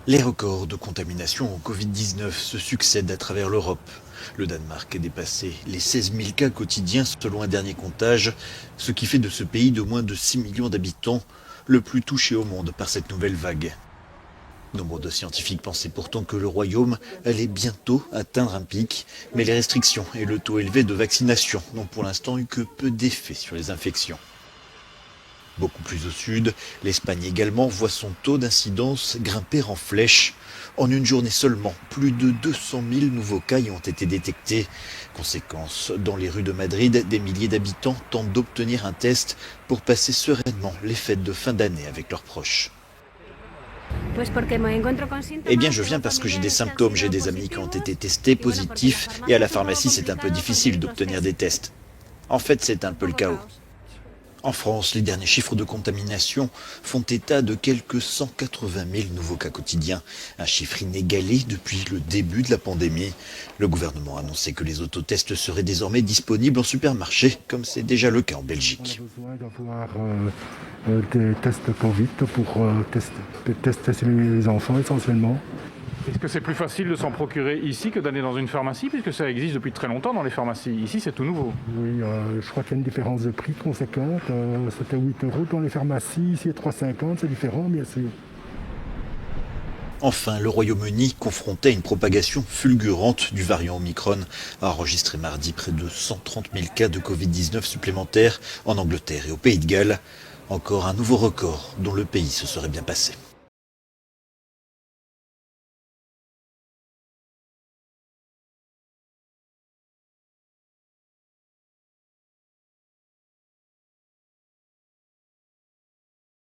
Les records de contamination au Covid-19 se succèdent à travers l'Europe. Le Danemark a dépassé les 16 000 cas quotidiens selon un dernier comptage, ce qui fait de ce pays de moins de 6 millions d'habitants le plus touché au monde par cette nouvelle vague. Nombre de scientifiques pensaient pourtant que le Royaume allait bientôt atteindre un pic, mais les restrictions et le taux élevé de vaccination n'ont pour l'instant eu que peu d'effet sur les infections. Beaucoup plus au sud, l'Espagne également voit son taux d'incidence grimper en flèche. En une journée seulement, plus de 200 000 nouveaux cas y ont été détectés. Conséquence, dans les rues de Madrid, des milliers d'habitants tentent d'obtenir un test pour passer sereinement les fêtes de fin d'année avec leurs proches. Eh bien, je viens parce que j'ai des symptômes, j'ai des amis qui ont été testés positifs et à la pharmacie, c'est un peu difficile d'obtenir des tests. En fait, c'est un peu le chaos. En France, les derniers chiffres de contamination font état de quelques 180 000 nouveaux cas quotidiens, un chiffre inégalé depuis le début de la pandémie. Le gouvernement a annoncé que les autotests seraient désormais disponibles en supermarché, comme c'est déjà le cas en Belgique. On a besoin d'avoir des tests Covid pour tester les enfants essentiellement. Est-ce que c'est plus facile de s'en procurer ici que d'aller dans une pharmacie, puisque ça existe depuis très longtemps dans les pharmacies? Ici, c'est tout nouveau. Oui, je crois qu'il y a une différence de prix conséquente. C'était 8 € dans les pharmacies, ici 3,50 €, c'est différent bien sûr. Enfin, le Royaume-Uni, confronté à une propagation fulgurante du variant Omicron, a enregistré mardi près de 130 000 cas de Covid-19 supplémentaires en Angleterre et au Pays de Galles. Encore un nouveau record dont le pays se serait bien passé.